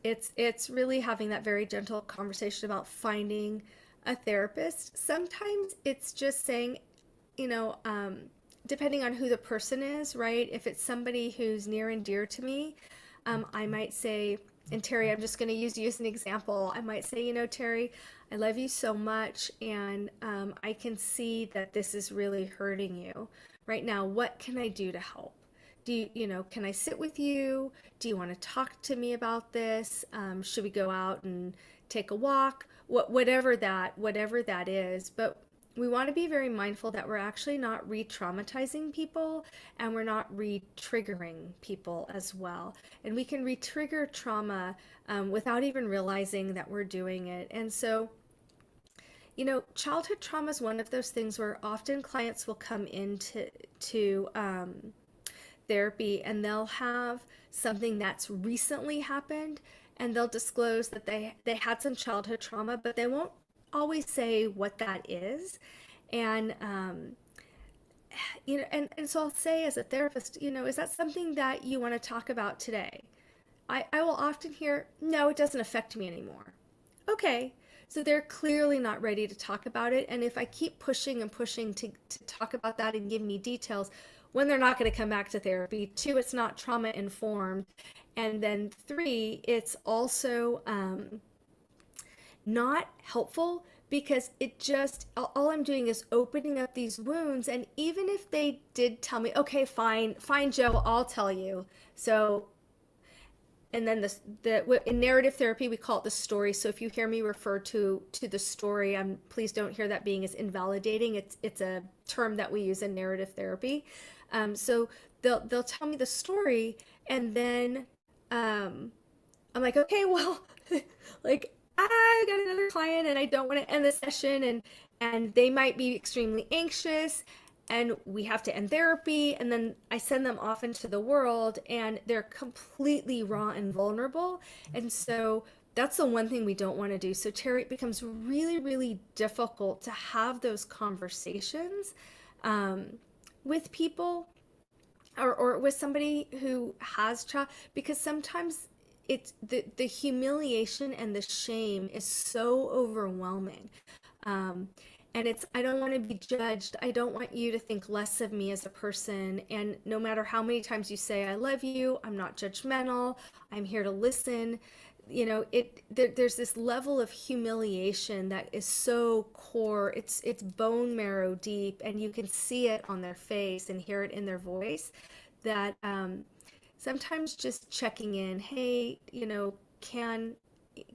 it's really having that very gentle conversation about finding a therapist. Sometimes it's just saying, depending on who the person is, right? If it's somebody who's near and dear to me, I might say, and Terry, I'm just going to use you as an example. I might say, Terry, I love you so much, and I can see that this is really hurting you right now. What can I do to help? Can I sit with you? Do you want to talk to me about this? Should we go out and take a walk? Whatever that is. But we want to be very mindful that we're actually not re-traumatizing people, and we're not re-triggering people as well. And we can re-trigger trauma without even realizing that we're doing it. And so, childhood trauma is one of those things where often clients will come into therapy, and they'll have something that's recently happened, and they'll disclose that they had some childhood trauma, but they won't always say what that is. And and so I'll say, as a therapist, is that something that you want to talk about today? I will often hear, no, it doesn't affect me anymore. Okay, so they're clearly not ready to talk about it. And if I keep pushing and pushing to talk about that and give me details, when they're not going to come back to therapy. 2, it's not trauma informed. And then 3, it's also not helpful, because it just, all I'm doing is opening up these wounds. And even if they did tell me, okay, fine, Joe, I'll tell you. So, and then in narrative therapy, we call it the story. So if you hear me refer to the story, please don't hear that being as invalidating. It's a term that we use in narrative therapy. So they'll tell me the story, and then I'm like, okay, well, like, I got another client and I don't want to end the session, and they might be extremely anxious, and we have to end therapy, and then I send them off into the world, and they're completely raw and vulnerable. And so that's the one thing we don't want to do. So Terry, it becomes really, really difficult to have those conversations with people, or with somebody who has child, because sometimes it's the humiliation and the shame is so overwhelming. And I don't want to be judged. I don't want you to think less of me as a person. And no matter how many times you say, I love you, I'm not judgmental, I'm here to listen. There's this level of humiliation that is so core. It's bone marrow deep, and you can see it on their face and hear it in their voice, that sometimes just checking in, hey, can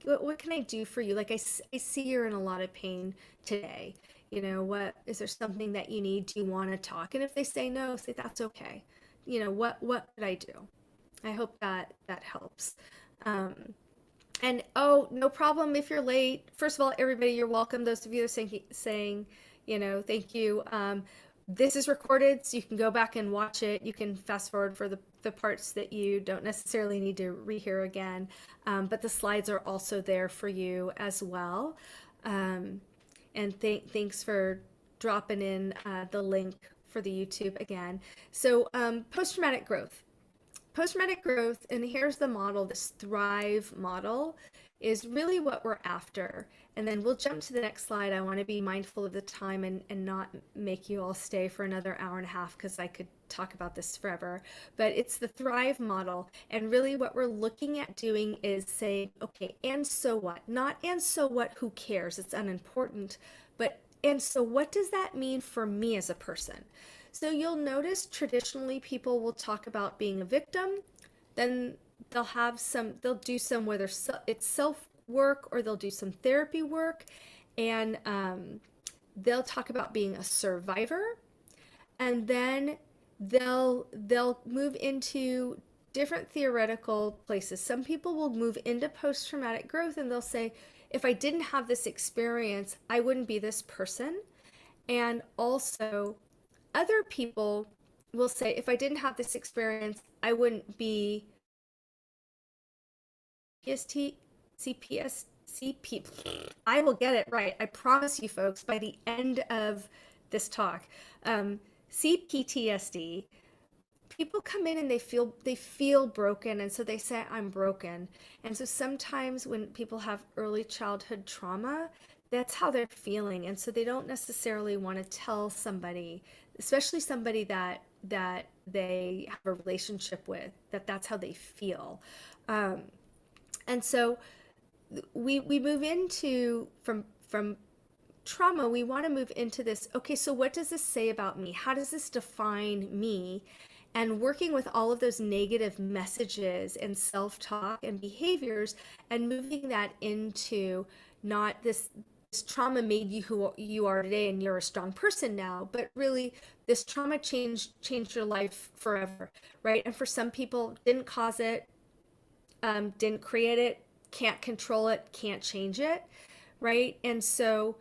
what can I do for you? Like I see you're in a lot of pain today. What is there something that you need? Do you want to talk? And if they say no, say that's okay. What could I do? I hope that helps. Um, and oh, no problem if you're late. First of all, everybody, you're welcome. Those of you that are saying, thank you. This is recorded, so you can go back and watch it. You can fast forward for the parts that you don't necessarily need to rehear again. But the slides are also there for you as well. And thanks for dropping in the link for the YouTube again. So post-traumatic growth. Post-traumatic growth, and here's the model, this Thrive model, is really what we're after. And then we'll jump to the next slide. I want to be mindful of the time and not make you all stay for another hour and a half because I could talk about this forever. But it's the Thrive model. And really what we're looking at doing is saying, okay, and so what? Not and so what, who cares? It's unimportant. But and so what does that mean for me as a person? So you'll notice traditionally people will talk about being a victim, then they'll do some, whether it's self work or they'll do some therapy work, and they'll talk about being a survivor, and then they'll move into different theoretical places. Some people will move into post-traumatic growth and they'll say, if I didn't have this experience, I wouldn't be this person. And also, other people will say, if I didn't have this experience, I wouldn't be PST, CPS, CP. I will get it right. I promise you folks, by the end of this talk. CPTSD, people come in and they feel broken, and so they say, I'm broken. And so sometimes when people have early childhood trauma, that's how they're feeling. And so they don't necessarily want to tell somebody, especially somebody that they have a relationship with, that's how they feel. And so we move into from trauma, we want to move into this, okay, so what does this say about me? How does this define me? And working with all of those negative messages and self-talk and behaviors and moving that into not this trauma made you who you are today and you're a strong person now, but really this trauma changed your life forever, right? And for some people, didn't cause it, didn't create it, can't control it, can't change it, right? And so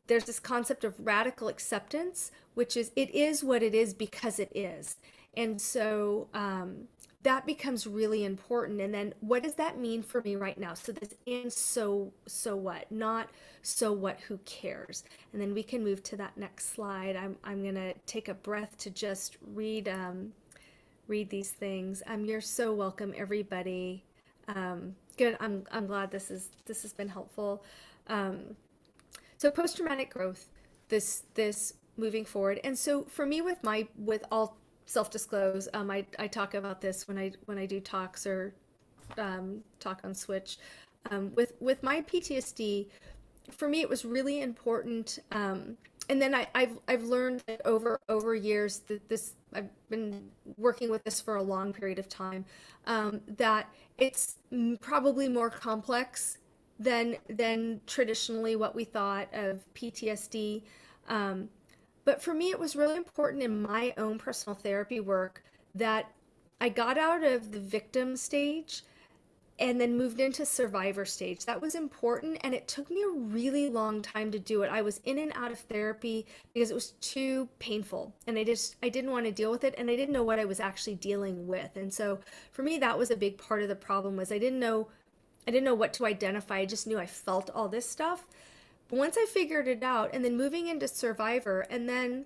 there's this concept of radical acceptance, which is it is what it is because it is. And so that becomes really important. And then what does that mean for me right now? So this and so what? Not so what, who cares? And then we can move to that next slide. I'm gonna take a breath to just read these things. You're so welcome, everybody. Good. I'm glad this has been helpful. So post-traumatic growth, this moving forward. And so for me, with all self-disclose, I talk about this when I do talks or talk on Switch. With my PTSD, for me it was really important. And then I've learned that over years that I've been working with this for a long period of time, that it's probably more complex than traditionally what we thought of PTSD. But for me, it was really important in my own personal therapy work that I got out of the victim stage and then moved into survivor stage. That was important, and it took me a really long time to do it. I was in and out of therapy because it was too painful, and I didn't want to deal with it, and I didn't know what I was actually dealing with. And so for me, that was a big part of the problem, was I didn't know what to identify. I just knew I felt all this stuff. But once I figured it out, and then moving into survivor, and then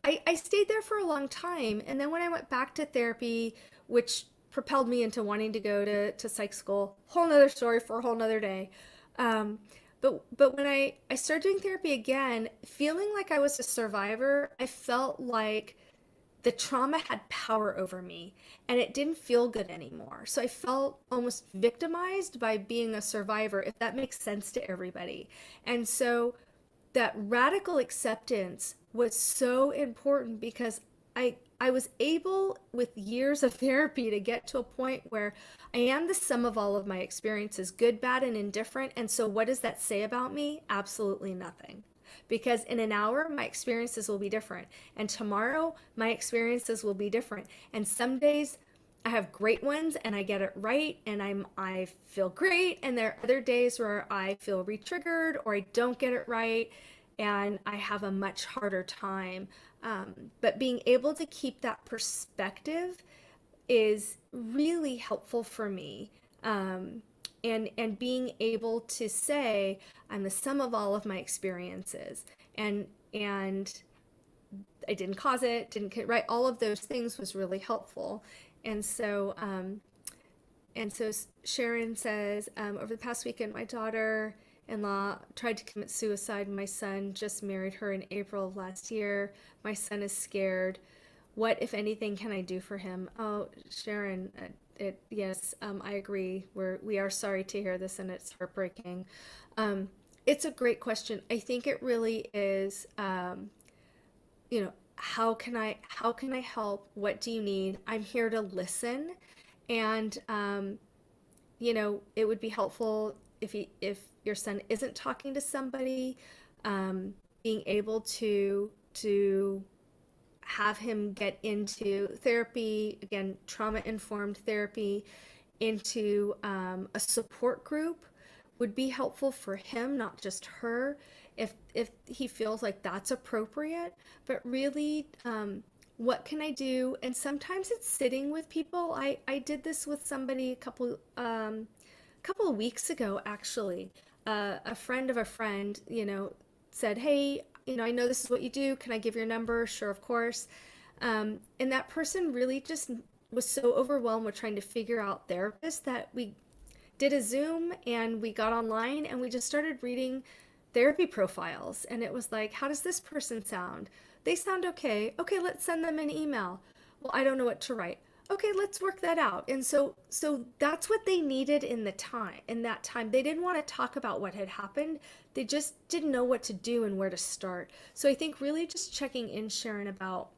I stayed there for a long time. And then when I went back to therapy, which propelled me into wanting to go to psych school, whole nother story for a whole nother day. But when I started doing therapy again, feeling like I was a survivor, I felt like the trauma had power over me and it didn't feel good anymore. So I felt almost victimized by being a survivor, if that makes sense to everybody. And so that radical acceptance was so important because I was able with years of therapy to get to a point where I am the sum of all of my experiences, good, bad, and indifferent. And so what does that say about me? Absolutely nothing. Because in an hour, my experiences will be different. And tomorrow, my experiences will be different. And some days I have great ones and I get it right and I feel great. And there are other days where I feel re-triggered or I don't get it right and I have a much harder time. But being able to keep that perspective is really helpful for me. And being able to say I'm the sum of all of my experiences, and I didn't cause it, didn't right, all of those things was really helpful. And so Sharon says, over the past weekend, my daughter-in-law tried to commit suicide. My son just married her in April of last year. My son is scared. What, if anything, can I do for him? Oh, Sharon, yes, I agree. We are sorry to hear this, and it's heartbreaking. It's a great question. I think it really is. How can I help? What do you need? I'm here to listen, and it would be helpful if your son isn't talking to somebody, being able to have him get into therapy, again, trauma-informed therapy, into a support group would be helpful for him, not just her, if he feels like that's appropriate. But really, what can I do? And sometimes it's sitting with people. I did this with somebody a couple of weeks ago, actually. A friend of a friend, said, "Hey, I know this is what you do. Can I give your number?" Sure, of course. And that person really just was so overwhelmed with trying to figure out therapists that we did a Zoom and we got online and we just started reading therapy profiles. And it was like, how does this person sound? They sound okay. Okay, let's send them an email. Well, I don't know what to write. Okay, let's work that out. And so that's what they needed in that time. They didn't want to talk about what had happened. They just didn't know what to do and where to start. So I think really just checking in, Sharon, about,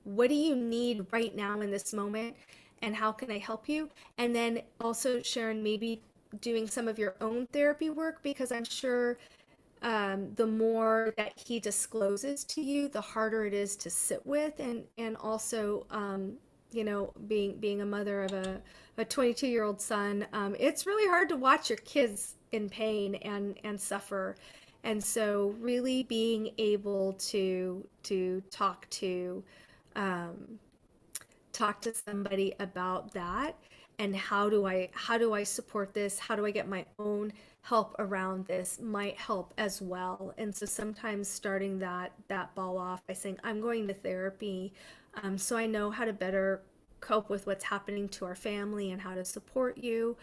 what do you need right now in this moment and how can I help you? And then also, Sharon, maybe doing some of your own therapy work, because I'm sure the more that he discloses to you, the harder it is to sit with. And also, being a mother of a 22-year-old son, it's really hard to watch your kids in pain and suffer. And so really being able to talk to somebody about that, and how do I support this? How do I get my own help around this might help as well. And so sometimes starting that ball off by saying, I'm going to therapy, so I know how to better cope with what's happening to our family and how to support you.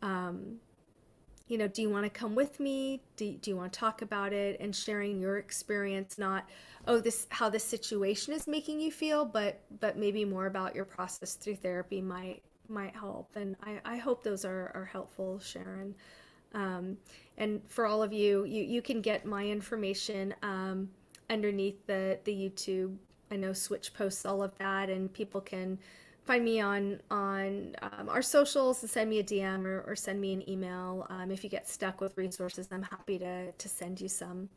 Do you want to come with me? Do you want to talk about it? And sharing your experience, not, oh, how this situation is making you feel, but maybe more about your process through therapy might help. And I hope those are helpful, Sharon. And for all of you, you can get my information underneath the YouTube. I know Switch posts all of that, and people can find me on our socials and send me a DM or send me an email. If you get stuck with resources, I'm happy to send you some.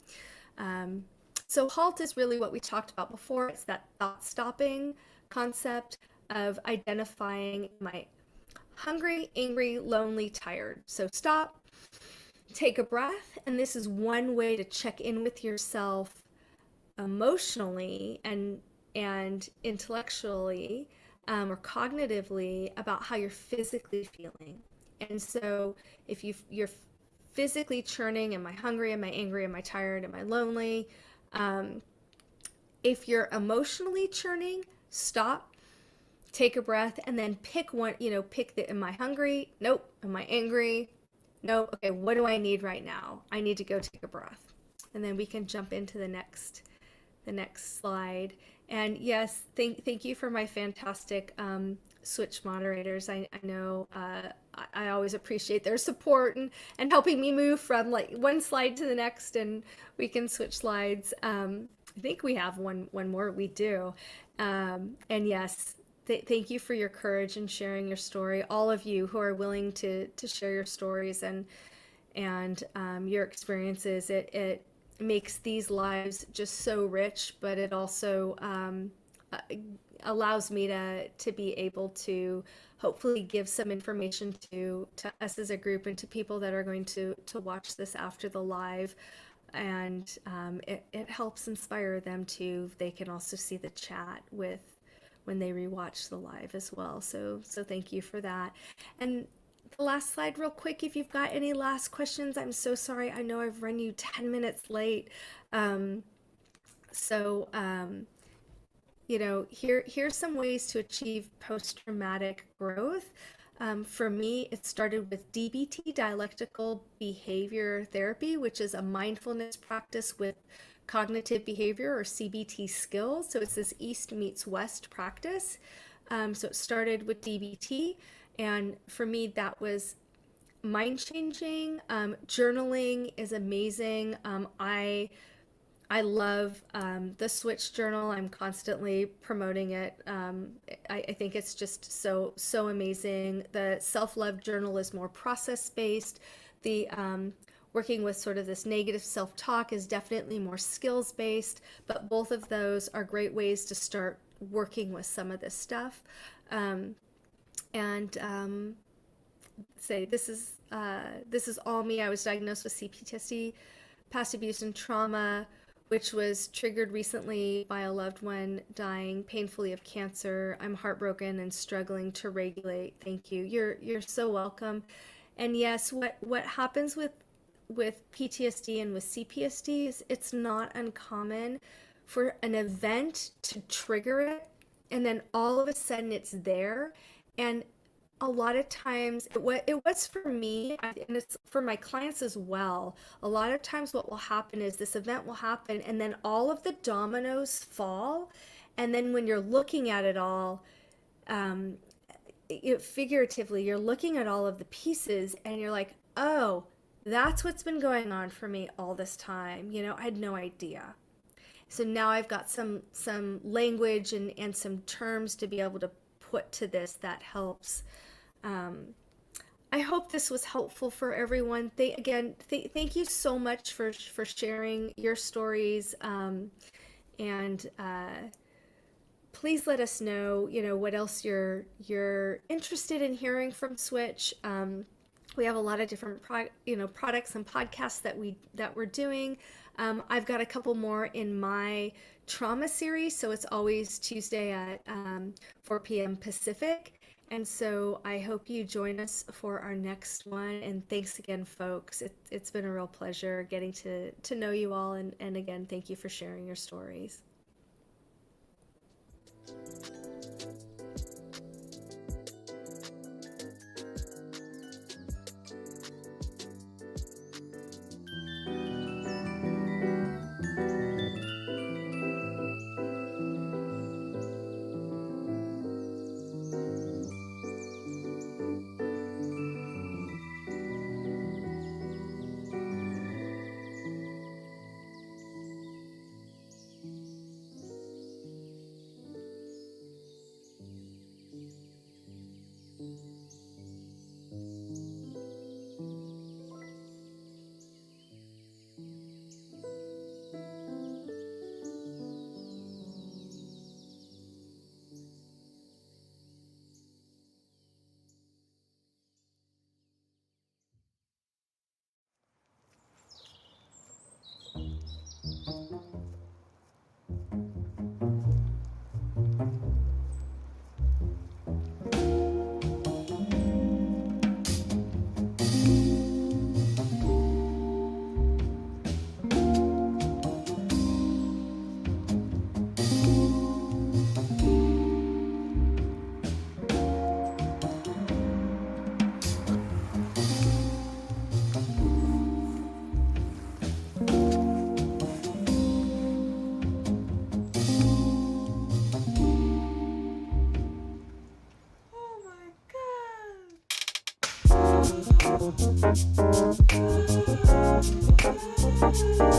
So HALT is really what we talked about before. It's that thought stopping concept of identifying my hungry, angry, lonely, tired. So stop, take a breath, and this is one way to check in with yourself emotionally and intellectually, or cognitively, about how you're physically feeling. And so if you're physically churning, am I hungry, am I angry, am I tired, am I lonely? If you're emotionally churning, stop, take a breath, and then pick one, am I hungry? Nope. Am I angry? No. Okay, what do I need right now? I need to go take a breath. And then we can jump into the next slide. And yes, thank you for my fantastic Switch moderators. I know I always appreciate their support and helping me move from like one slide to the next, and we can switch slides. I think we have one more. We do. And yes, thank you for your courage and sharing your story. All of you who are willing to share your stories and your experiences. It makes these lives just so rich, but it also uh, allows me to be able to hopefully give some information to us as a group and to people that are going to watch this after the live. And it helps inspire them too. They can also see the chat with when they rewatch the live as well. So thank you for that. And the last slide real quick, if you've got any last questions. I'm so sorry. I know I've run you 10 minutes late. Um, so, here's some ways to achieve post-traumatic growth. For me, it started with DBT, dialectical behavior therapy, which is a mindfulness practice with cognitive behavior or CBT skills. So it's this East meets West practice. So it started with DBT. And for me, that was mind changing. Journaling is amazing. I love the Switch journal. I'm constantly promoting it. I think it's just so amazing. The self-love journal is more process-based. The working with sort of this negative self-talk is definitely more skills-based, but both of those are great ways to start working with some of this stuff. And say this is all me. I was diagnosed with PTSD, past abuse and trauma, which was triggered recently by a loved one dying painfully of cancer. I'm heartbroken and struggling to regulate. Thank you. You're so welcome. And yes, what happens with PTSD and with CPSD is it's not uncommon for an event to trigger it, and then all of a sudden it's there. And a lot of times it was for me, and it's for my clients as well. A lot of times what will happen is this event will happen and then all of the dominoes fall, and then when you're looking at it all, figuratively, you're looking at all of the pieces and you're like, oh, that's what's been going on for me all this time. I had no idea. So now I've got some language and some terms to be able to put to this that helps. I hope this was helpful for everyone. Thank you so much for sharing your stories. And please let us know, what else you're interested in hearing from Switch. We have a lot of different products and podcasts that we're doing. I've got a couple more in my trauma series, so it's always Tuesday at 4 p.m. Pacific. And so I hope you join us for our next one. And thanks again, folks. It's been a real pleasure getting to know you all. And again, thank you for sharing your stories. Oh my God.